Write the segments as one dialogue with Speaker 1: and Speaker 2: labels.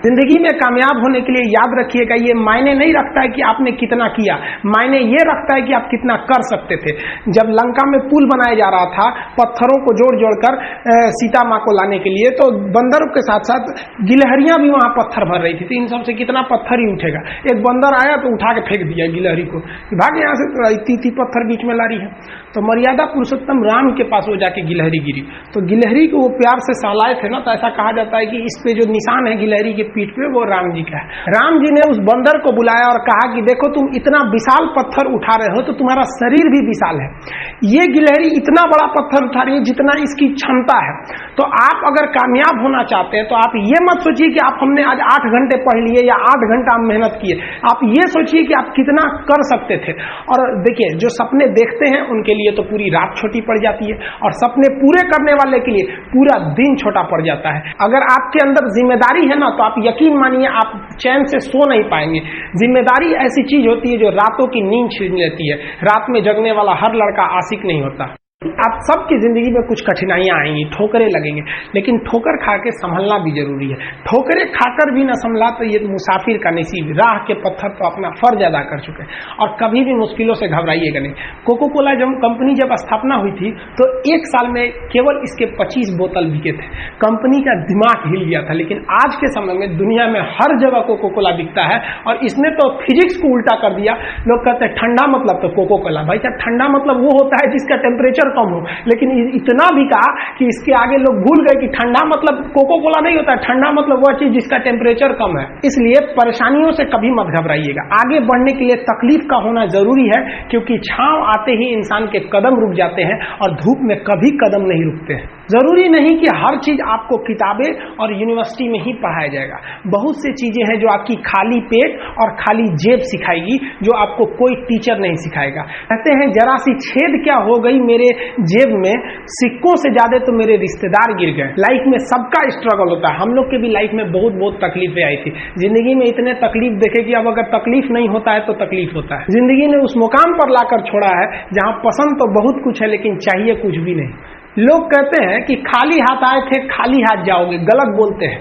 Speaker 1: जिंदगी में कामयाब होने के लिए याद रखिएगा, ये मायने नहीं रखता है कि आपने कितना किया, मायने ये रखता है कि आप कितना कर सकते थे। जब लंका में पुल बनाया जा रहा था पत्थरों को जोड़ जोड़कर सीता माँ को लाने के लिए, तो बंदरों के साथ साथ गिलहरियां भी वहां पत्थर भर रही थी। तो इन सबसे कितना पत्थर ही उठेगा। एक बंदर आया तो उठा के फेंक दिया गिलहरी को, भाग यहाँ से, इतनी पत्थर बीच में ला रही है। तो मर्यादा पुरुषोत्तम राम के पास वो जाके गिलहरी गिरी, तो गिलहरी को वो प्यार से सहलाए थे ना, तो ऐसा कहा जाता है कि इस पे जो निशान है गिलहरी के पीठ पे, वो राम जी का है। राम जी ने उस बंदर को बुलाया और कहा कि देखो तुम इतना विशाल पत्थर उठा रहे हो तो तुम्हारा शरीर भी विशाल है, ये गिलहरी इतना बड़ा पत्थर उठा रही है जितना इसकी क्षमता है। तो आप अगर कामयाब होना चाहते हैं तो आप ये मत सोचिए कि आप हमने आज 8 घंटे पढ़ लिए या 8 घंटा मेहनत किए, आप ये सोचिए कि आप कितना कर सकते थे। और देखिए, जो सपने देखते हैं उनके लिए तो पूरी रात छोटी पड़ जाती है, और सपने पूरे करने वाले के लिए पूरा दिन छोटा पड़ जाता है। अगर आपके अंदर जिम्मेदारी है ना, तो आप यकीन मानिए आप चैन से सो नहीं पाएंगे। जिम्मेदारी ऐसी चीज होती है जो रातों की नींद छीन लेती है। रात में जगने वाला हर लड़का आशिक नहीं होता। आप सबकी जिंदगी में कुछ कठिनाइयां आएंगी, ठोकरें लगेंगे, लेकिन ठोकर खा के संभलना भी जरूरी है। ठोकरें खाकर भी ना संभला तो ये मुसाफिर का नसीब। राह के पत्थर तो अपना फर्ज अदा कर चुके हैं, और कभी भी मुश्किलों से घबराइएगा नहीं। कोको कोला कंपनी जब स्थापना हुई थी तो 1 साल में केवल इसके 25 बोतल बिके थे। कंपनी का दिमाग हिल गया था। लेकिन आज के समय में दुनिया में हर जगह कोको कोला बिकता है, और इसने तो फिजिक्स को उल्टा कर दिया। लोग कहते हैं ठंडा मतलब तो कोको कोला। भाई साहब, ठंडा मतलब वो होता है जिसका टेम्परेचर कम हो, लेकिन इतना भी कहा कि इसके आगे लोग भूल गए कि ठंडा मतलब कोको कोला नहीं होता, ठंडा मतलब वह चीज जिसका टेम्परेचर कम है। इसलिए परेशानियों से कभी मत घबराइएगा। आगे बढ़ने के लिए तकलीफ का होना जरूरी है, क्योंकि छांव आते ही इंसान के कदम रुक जाते हैं और धूप में कभी कदम नहीं रुकते हैं। जरूरी नहीं कि हर चीज आपको किताबें और यूनिवर्सिटी में ही पढ़ाया जाएगा। बहुत सी चीजें हैं जो आपकी खाली पेट और खाली जेब सिखाएगी, जो आपको कोई टीचर नहीं सिखाएगा। कहते हैं जरा सी छेद क्या हो गई मेरे जेब में, सिक्कों से ज्यादा तो मेरे रिश्तेदार गिर गए। लाइफ में सबका स्ट्रगल होता है। हम लोग के भी लाइफ में बहुत बहुत तकलीफें आई थी। जिंदगी में इतने तकलीफ देखे कि अब अगर तकलीफ नहीं होता है तो तकलीफ होता है। जिंदगी ने उस मुकाम पर लाकर छोड़ा है जहां पसंद तो बहुत कुछ है, लेकिन चाहिए कुछ भी नहीं। लोग कहते हैं कि खाली हाथ आए थे खाली हाथ जाओगे, गलत बोलते हैं।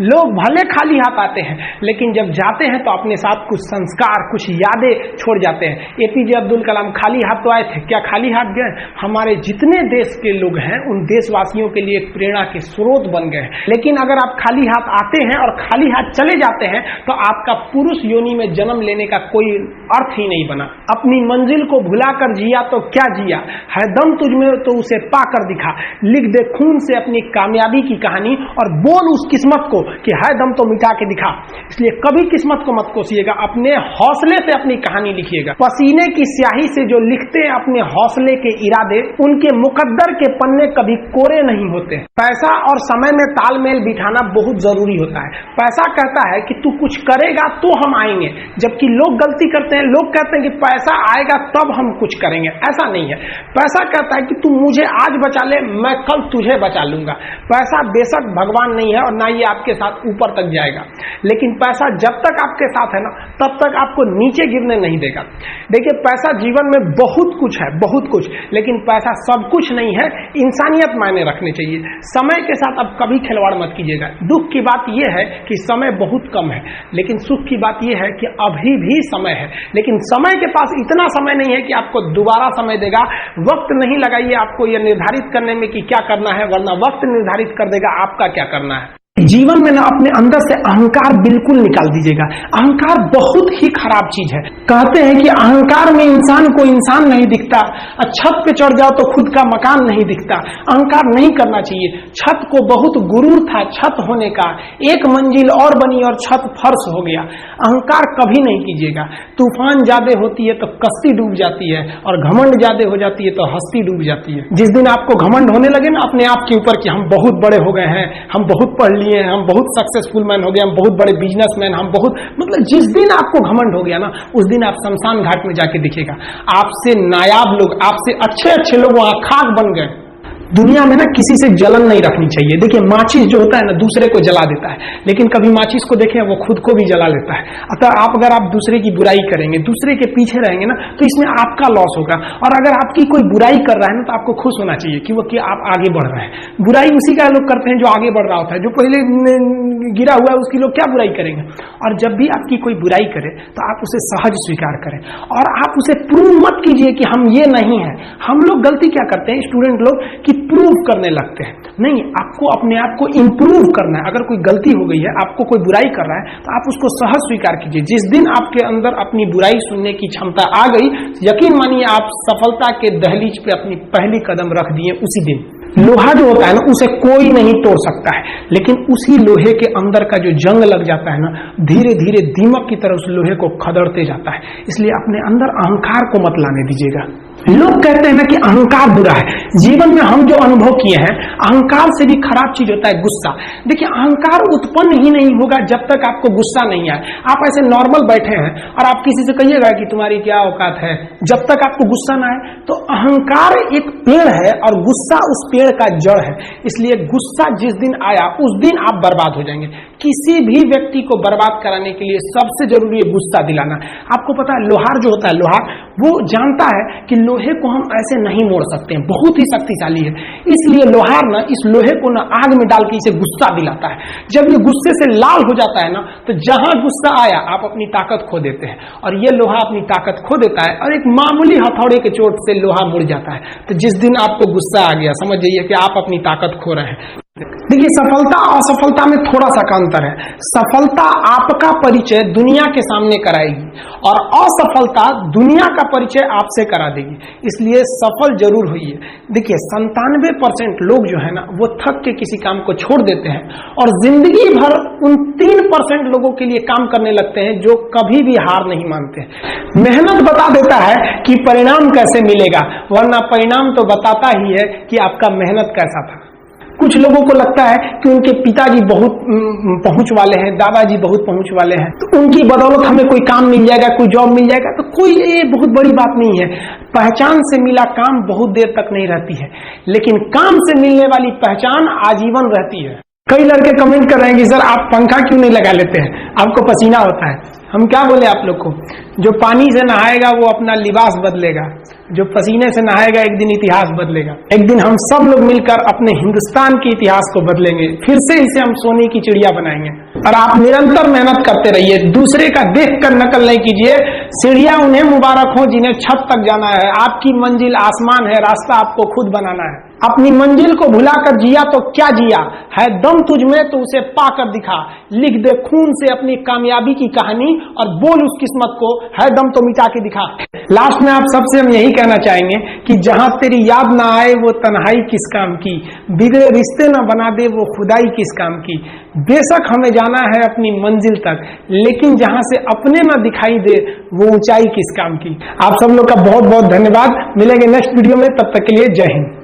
Speaker 1: लोग भले खाली हाथ आते हैं, लेकिन जब जाते हैं तो अपने साथ कुछ संस्कार, कुछ यादें छोड़ जाते हैं। एपीजे अब्दुल कलाम खाली हाथ तो आए थे, क्या खाली हाथ गए? हमारे जितने देश के लोग हैं उन देशवासियों के लिए एक प्रेरणा के स्रोत बन गए हैं। लेकिन अगर आप खाली हाथ आते हैं और खाली हाथ चले जाते हैं तो आपका पुरुष योनि में जन्म लेने का कोई अर्थ ही नहीं बना। अपनी मंजिल को भुलाकर जिया तो क्या जिया, है दम तुझमें तो उसे पाकर दिखा। लिख दे खून से अपनी कामयाबी की कहानी और बोल उस किस्मत को कि है दम तो मिटा के दिखा। इसलिए कभी किस्मत को मत कोसिएगा, अपने हौसले से अपनी कहानी लिखिएगा। पसीने की स्याही से जो लिखते हैं अपने हौसले के इरादे, उनके मुकद्दर के पन्ने कभी कोरे नहीं होते। पैसा और समय में तालमेल बिठाना बहुत जरूरी होता है। पैसा कहता है कि तू कुछ करेगा तो हम आएंगे, जबकि लोग गलती करते हैं। लोग कहते हैं कि पैसा आएगा तब हम कुछ करेंगे। ऐसा नहीं है। पैसा कहता है कि तू मुझे आज बचा ले, मैं कल तुझे बचा लूंगा। पैसा बेशक भगवान नहीं है और ना ये आपके साथ ऊपर तक जाएगा, लेकिन पैसा जब तक आपके साथ है ना, तब तक आपको नीचे गिरने नहीं देगा। देखिए, पैसा जीवन में बहुत कुछ है, बहुत कुछ, लेकिन पैसा सब कुछ नहीं है। इंसानियत मायने रखने चाहिए। समय के साथ अब कभी खिलवाड़ मत कीजिएगा। दुख की बात यह है कि समय बहुत कम है, लेकिन सुख की बात यह है कि अभी भी समय है। लेकिन समय के पास इतना समय नहीं है कि आपको दोबारा समय देगा। वक्त नहीं लगाइए आपको यह निर्धारित करने में कि क्या करना है, वरना वक्त निर्धारित कर देगा आपका क्या करना है। जीवन में ना अपने अंदर से अहंकार बिल्कुल निकाल दीजिएगा। अहंकार बहुत ही खराब चीज है। कहते हैं कि अहंकार में इंसान को इंसान नहीं दिखता, छत पे चढ़ जाओ तो खुद का मकान नहीं दिखता। अहंकार नहीं करना चाहिए। छत को बहुत गुरूर था छत होने का, एक मंजिल और बनी और छत फर्श हो गया। अहंकार कभी नहीं कीजिएगा। तूफान ज्यादा होती है तो कश्ती डूब जाती है, और घमंड ज्यादा हो जाती है तो हस्ती डूब जाती है। जिस दिन आपको घमंड होने लगे ना अपने आप के ऊपर कि हम बहुत बड़े हो गए हैं, हम बहुत पढ़ लिए, हम बहुत सक्सेसफुल मैन हो गए, हम बहुत बड़े बिजनेसमैन, हम बहुत, मतलब जिस दिन आपको घमंड हो गया ना, उस दिन आप शमशान घाट में जाके दिखेगा आपसे नायाब लोग, आपसे अच्छे अच्छे लोग वहां खाक बन गए। दुनिया में ना किसी से जलन नहीं रखनी चाहिए। देखिए माचिस जो होता है ना दूसरे को जला देता है, लेकिन कभी माचिस को देखें वो खुद को भी जला लेता है। अतः अगर आप दूसरे की बुराई करेंगे, दूसरे के पीछे रहेंगे ना, तो इसमें आपका लॉस होगा। और अगर आपकी कोई बुराई कर रहा है ना, तो आपको खुश होना चाहिए कि वो कि आप आगे बढ़ रहे हैं। बुराई उसी का लोग करते हैं जो आगे बढ़ रहा होता है, जो पहले गिरा हुआ है उसकी लोग क्या बुराई करेंगे। और जब भी आपकी कोई बुराई करे तो आप उसे सहज स्वीकार करें, और आप उसे प्रूव मत कीजिए कि हम ये नहीं है। हम लोग गलती क्या करते हैं स्टूडेंट लोग, कि प्रूव करने लगते हैं। नहीं, आपको अपने आप को इंप्रूव करना है। अगर कोई गलती हो गई है, आपको कोई बुराई कर रहा है, तो आप उसको सहज स्वीकार कीजिए। जिस दिन आपके अंदर अपनी बुराई सुनने की क्षमता आ गई, यकीन मानिए आप सफलता के दहलीज पे अपनी पहली कदम रख दिए उसी दिन। लोहा जो होता है ना, उसे कोई नहीं तोड़ सकता है, लेकिन उसी लोहे के अंदर का जो जंग लग जाता है ना, धीरे धीरे दीमक की तरह उस लोहे को खदड़ते जाता है। इसलिए अपने अंदर अहंकार को मत लाने दीजिएगा। लोग कहते हैं ना कि अहंकार बुरा है। जीवन में हम जो अनुभव किए हैं, अहंकार से भी खराब चीज होता है गुस्सा। देखिए अहंकार उत्पन्न ही नहीं होगा जब तक आपको गुस्सा नहीं आए। आप ऐसे नॉर्मल बैठे हैं और आप किसी से कहिएगा कि तुम्हारी क्या औकात है, जब तक आपको गुस्सा ना आए। तो अहंकार एक पेड़ है और गुस्सा उस पेड़ का जड़ है। इसलिए गुस्सा जिस दिन आया उस दिन आप बर्बाद हो जाएंगे। किसी भी व्यक्ति को बर्बाद कराने के लिए सबसे जरूरी है गुस्सा दिलाना। आपको पता है लोहार जो होता है, लोहार वो जानता है कि लोहे को हम ऐसे नहीं मोड़ सकते हैं, बहुत ही शक्तिशाली है। इसलिए लोहार ना इस लोहे को ना आग में डाल के इसे गुस्सा दिलाता है। जब ये गुस्से से लाल हो जाता है ना, तो जहां गुस्सा आया आप अपनी ताकत खो देते हैं, और ये लोहा अपनी ताकत खो देता है और एक मामूली हथौड़े के चोट से लोहा मुड़ जाता है। तो जिस दिन आपको गुस्सा आ गया, समझ जाइए कि आप अपनी ताकत खो रहे हैं। देखिए सफलता और असफलता में थोड़ा सा का अंतर है। सफलता आपका परिचय दुनिया के सामने कराएगी, और असफलता दुनिया का परिचय आपसे करा देगी। इसलिए सफल जरूर होइए। देखिए 97% लोग जो है ना, वो थक के किसी काम को छोड़ देते हैं और जिंदगी भर उन 3% लोगों के लिए काम करने लगते हैं जो कभी भी हार नहीं मानते। मेहनत बता देता है कि परिणाम कैसे मिलेगा, वरना परिणाम तो बताता ही है कि आपका मेहनत कैसा था। कुछ लोगों को लगता है कि उनके पिताजी बहुत पहुंच वाले हैं, दादाजी बहुत पहुंच वाले हैं, तो उनकी बदौलत हमें कोई काम मिल जाएगा, कोई जॉब मिल जाएगा। तो कोई ये बहुत बड़ी बात नहीं है। पहचान से मिला काम बहुत देर तक नहीं रहती है, लेकिन काम से मिलने वाली पहचान आजीवन रहती है। कई लड़के कमेंट कर रहे हैं कि सर आप पंखा क्यों नहीं लगा लेते हैं, आपको पसीना होता है। हम क्या बोले आप लोग को, जो पानी से नहाएगा वो अपना लिबास बदलेगा, जो पसीने से नहाएगा एक दिन इतिहास बदलेगा। एक दिन हम सब लोग मिलकर अपने हिंदुस्तान के इतिहास को बदलेंगे, फिर से इसे हम सोने की चिड़िया बनाएंगे। और आप निरंतर मेहनत करते रहिए, दूसरे का देख कर नकल नहीं कीजिए। सीढ़ियां उन्हें मुबारक हो जिन्हें छत तक जाना है, आपकी मंजिल आसमान है, रास्ता आपको खुद बनाना है। अपनी मंजिल को भुलाकर जिया तो क्या जिया है, दम तुझ में तो उसे पाकर दिखा। लिख दे खून से अपनी कामयाबी की कहानी और बोल उस किस्मत को, है दम तो मिटा के दिखा। लास्ट में आप सबसे हम यही कहना चाहेंगे कि जहां तेरी याद ना आए वो तन्हाई किस काम की, बिगड़े रिश्ते ना बना दे वो खुदाई किस काम की। बेशक हमें जाना है अपनी मंजिल तक, लेकिन जहां से अपने ना दिखाई दे वो ऊंचाई किस काम की। आप सब लोग का बहुत बहुत धन्यवाद। मिलेंगे नेक्स्ट वीडियो में, तब तक के लिए जय हिंद।